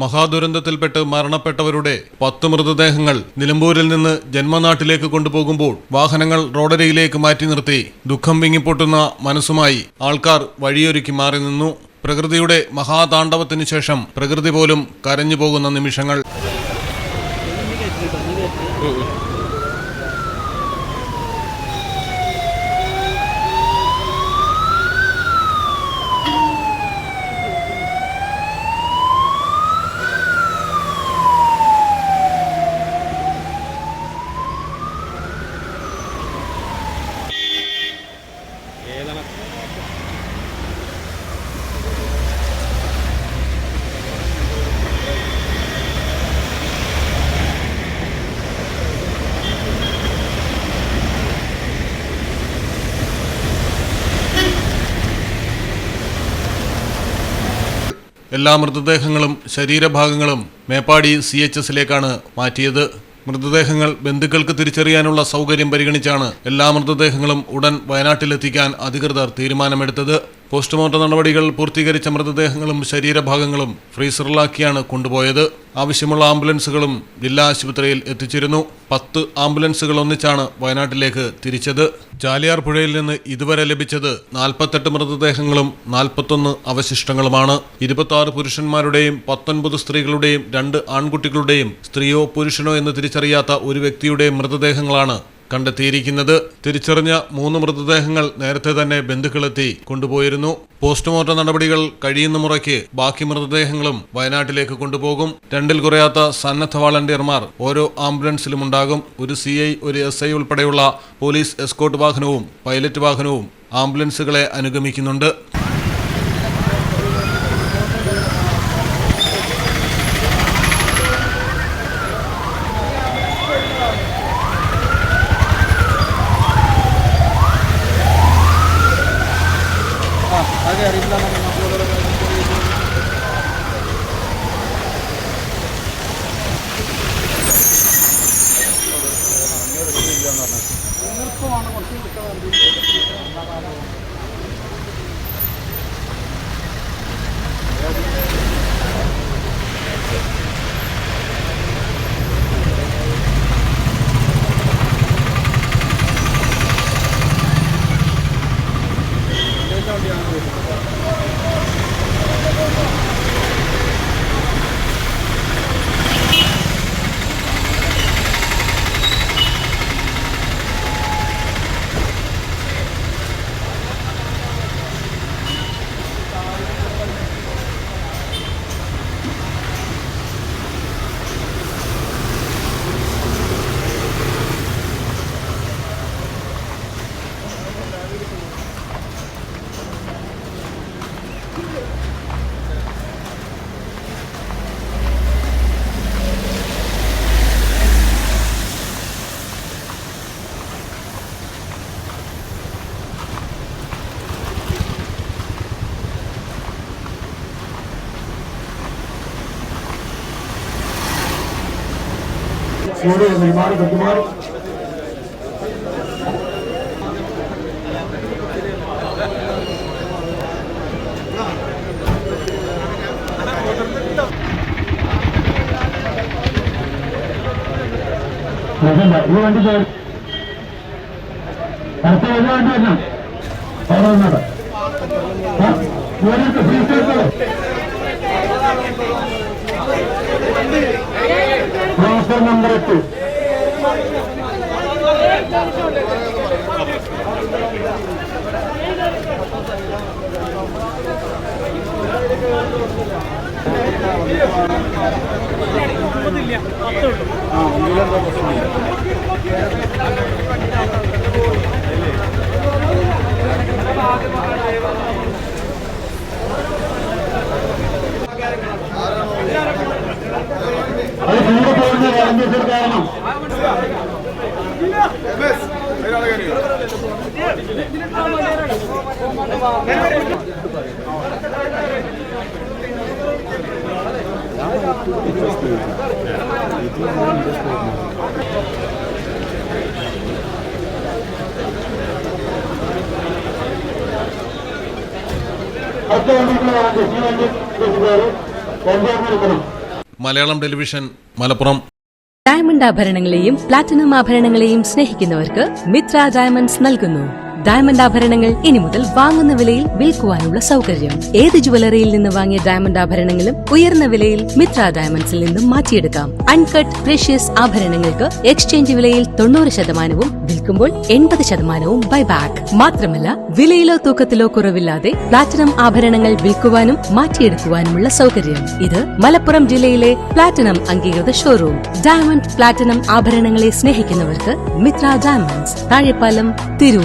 മഹാദുരന്തത്തിൽപ്പെട്ട് മരണപ്പെട്ടവരുടെ 10 മൃതദേഹങ്ങൾ നിലമ്പൂരിൽ നിന്ന് ജന്മനാട്ടിലേക്ക് കൊണ്ടുപോകുമ്പോൾ വാഹനങ്ങൾ റോഡരികിലേക്ക് മാറ്റി നിർത്തി ദുഃഖം വിങ്ങിപ്പൊട്ടുന്ന മനസ്സുമായി ആൾക്കാർ വഴിയൊരുക്കി മാറി നിന്നു. പ്രകൃതിയുടെ മഹാതാണ്ഡവത്തിനു ശേഷം പ്രകൃതി പോലും കരഞ്ഞു പോകുന്ന നിമിഷങ്ങൾ. എല്ലാ മൃതദേഹങ്ങളും ശരീരഭാഗങ്ങളും മേപ്പാടി CHSലേക്കാണ് മാറ്റിയത്. മൃതദേഹങ്ങൾ ബന്ധുക്കൾക്ക് തിരിച്ചറിയാനുള്ള സൗകര്യം പരിഗണിച്ചാണ് എല്ലാ മൃതദേഹങ്ങളും ഉടൻ വയനാട്ടിലെത്തിക്കാൻ അധികൃതർ തീരുമാനമെടുത്തത്. പോസ്റ്റ്മോർട്ടം നടപടികൾ പൂർത്തീകരിച്ച മൃതദേഹങ്ങളും ശരീരഭാഗങ്ങളും ഫ്രീസറിലാക്കിയാണ് കൊണ്ടുപോയത്. ആവശ്യമുള്ള ആംബുലൻസുകളും ജില്ലാ ആശുപത്രിയിൽ എത്തിച്ചിരുന്നു. 10 ആംബുലൻസുകൾ ഒന്നിച്ചാണ് വയനാട്ടിലേക്ക് തിരിച്ചത്. ചാലിയാർ പുഴയിൽ നിന്ന് ഇതുവരെ ലഭിച്ചത് 48 മൃതദേഹങ്ങളും 41 അവശിഷ്ടങ്ങളുമാണ്. 26 പുരുഷന്മാരുടെയും 19 സ്ത്രീകളുടെയും 2 ആൺകുട്ടികളുടെയും സ്ത്രീയോ പുരുഷനോ എന്ന് തിരിച്ചറിയാത്ത ഒരു വ്യക്തിയുടെയും മൃതദേഹങ്ങളാണ് കണ്ടെത്തിയിരിക്കുന്നത്. തിരിച്ചറിഞ്ഞ 3 മൃതദേഹങ്ങൾ നേരത്തെ തന്നെ ബന്ധുക്കളെത്തി കൊണ്ടുപോയിരുന്നു. പോസ്റ്റ്മോർട്ടം നടപടികൾ കഴിയുന്ന മുറയ്ക്ക് ബാക്കി മൃതദേഹങ്ങളും വയനാട്ടിലേക്ക് കൊണ്ടുപോകും. 2ൽ കുറയാത്ത സന്നദ്ധ വളണ്ടിയർമാർ ഓരോ ആംബുലൻസിലും ഉണ്ടാകും. ഒരു CI, ഒരു SI ഉൾപ്പെടെയുള്ള പോലീസ് എസ്കോർട്ട് വാഹനവും പൈലറ്റ് വാഹനവും ആംബുലൻസുകളെ അനുഗമിക്കുന്നുണ്ട്. ഈ വണ്ടി അടുത്ത ഏത് വണ്ടി വരണം ട്രാൻസ്ഫർ നമ്പർ 8 അത് കൂടെ പോകുന്ന വോളണ്ടിയർമാർ കാരണം അടുത്ത വണ്ടിക്കുള്ള വണ്ടി ഈ വണ്ടി പേര് എടുക്കണം. മലയാളം ടെലിവിഷൻ മലപ്പുറം. ഡയമണ്ട് ആഭരണങ്ങളെയും പ്ലാറ്റിനം ആഭരണങ്ങളെയും സ്നേഹിക്കുന്നവർക്ക് മിത്ര ഡയമണ്ട്സ് നൽകുന്നു ഡയമണ്ട് ആഭരണങ്ങൾ ഇനി മുതൽ വാങ്ങുന്ന വിലയിൽ വിൽക്കുവാനുള്ള സൗകര്യം. ഏത് ജുവലറിയിൽ നിന്ന് വാങ്ങിയ ഡയമണ്ട് ആഭരണങ്ങളും ഉയർന്ന വിലയിൽ മിത്ര ഡയമണ്ട്സിൽ നിന്നും മാറ്റിയെടുക്കാം. അൺകട്ട് പ്രഷ്യസ് ആഭരണങ്ങൾക്ക് എക്സ്ചേഞ്ച് വിലയിൽ 90% വിൽക്കുമ്പോൾ 80% ബൈബാക്ക്. മാത്രമല്ല വിലയിലോ തൂക്കത്തിലോ കുറവില്ലാതെ പ്ലാറ്റിനം ആഭരണങ്ങൾ വിൽക്കുവാനും മാറ്റിയെടുക്കുവാനുമുള്ള സൗകര്യം. ഇത് മലപ്പുറം ജില്ലയിലെ പ്ലാറ്റിനം അംഗീകൃത ഷോറൂം. ഡയമണ്ട് പ്ലാറ്റിനം ആഭരണങ്ങളെ സ്നേഹിക്കുന്നവർക്ക് മിത്ര ഡയമണ്ട്സ്, താഴെപ്പാലം, തിരൂർ.